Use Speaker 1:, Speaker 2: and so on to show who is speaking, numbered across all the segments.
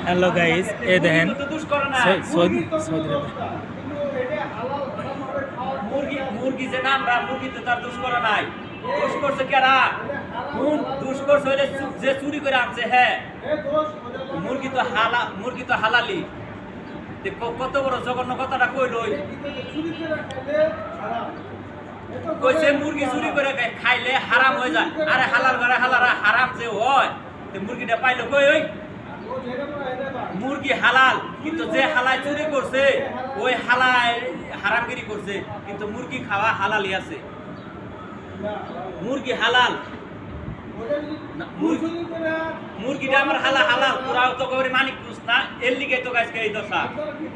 Speaker 1: Hello guys, এই দেখেন Saudi
Speaker 2: মুরগি যে নামরা মুরগি তো তার দোষ করে নাই। দোষ করছে কারা? দোষ করছে হইলে যে চুরি করে আনছে। হ্যাঁ, মুরগি তো হালালি। কত বড় জঘন্য কথাটা কইল। কইছে মুরগি চুরি করে খাইলে হারাম হয়ে যায়। আরে হালাল করে হালারা হারাম যে হয়, মুরগিটা পাইলো কই? ওই মুরগি হালাল, কিন্তু যে হালায় চুরি করছে ওই হালায় হারামগিরি করছে। কিন্তু মুরগি খাওয়া হালালই আছে। মুরগি হালাল, মুরগিটা আমার হালাল হালাল। তোরাও তো করে মানিক খুঁজ না, এর লিগে তো গাছকে এই দশা।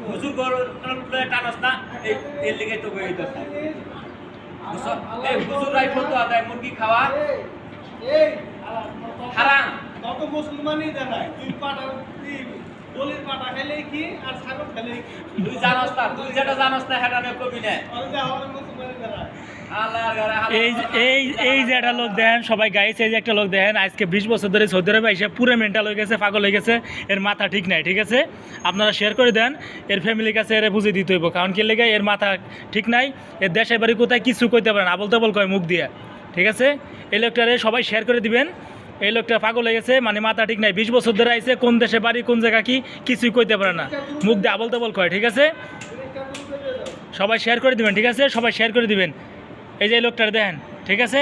Speaker 2: হুজুর টানস না, এর লিগে তো এই দশা। এই হুজুর রাই ফটো আদায় মুরগি খাওয়া হারাম।
Speaker 3: তত মুসলমানই দেখায় তুই পাটা দলির পাটা খেলে কি আর ছাগল খেলে কি
Speaker 2: তুই জানাস না, তুই যেটা জানাস না সেটা নিয়ে কবি না।
Speaker 1: এই যে একটা লোক দেখেন সবাই গাইস, এই যে একটা লোক দেখেন আজকে 20 বছর ধরে সৌদি আরবে এসে পুরো মেন্টাল হয়ে গেছে, পাগল হয়ে গেছে। এর মাথা ঠিক নাই, ঠিক আছে? আপনারা শেয়ার করে দেন, এর ফ্যামিলির কাছে এর বুঝে দিতে হইব। কারণ কি লেগে এর মাথা ঠিক নাই, এর দেশের বাড়ি কোথায় কিছু কইতে পারে না, আবল তাবল কয় মুখ দিয়ে, ঠিক আছে? এই লোকটারে সবাই শেয়ার করে দিবেন। এই লোকটা পাগল হয়ে গেছে, মানে মাথা ঠিক নাই। 20 বছর ধরে আইছে, কোন দেশে বাড়ি কোন জায়গা কি কিছুই কইতে পারে না, মুখ দিয়ে আবল তাবল কয়, ঠিক আছে? সবাই শেয়ার করে দিবেন, ঠিক আছে? সবাই শেয়ার করে দিবেন। এই যে এই লোকটার দেখেন, ঠিক আছে?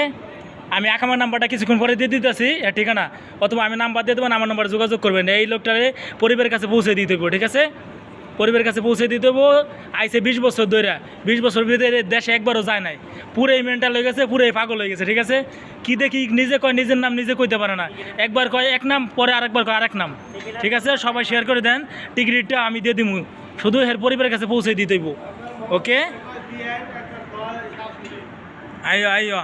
Speaker 1: আমি আমার নাম্বারটা কিছুক্ষণ পরে দিয়ে দিতেছি, ঠিকানা, অথবা আমি নাম্বার দিয়ে দেবেন, আমার নাম্বারে যোগাযোগ করবেন। এই লোকটারে পরিবারের কাছে পৌঁছে দিতে হইব, ঠিক আছে? পরিবারের কাছে পৌঁছে দিতে হইব। আইসে 20 বছর ধরে, 20 বছর ভিতরে দেশে একবারও যায় নাই, পুরোই মেন্টাল হয়ে গেছে, পুরোই পাগল হয়ে গেছে, ঠিক আছে? কি দেখি নিজে কয় নিজের নাম নিজে কইতে পারে না, একবার কয় এক নাম, পরে আরেকবার কয় আরেক নাম, ঠিক আছে? সবাই শেয়ার করে দেন, টিকিটটা আমি দিয়ে দিব, শুধু এর পরিবারের কাছে পৌঁছে দিতে হইব। ওকে, আইও আইও।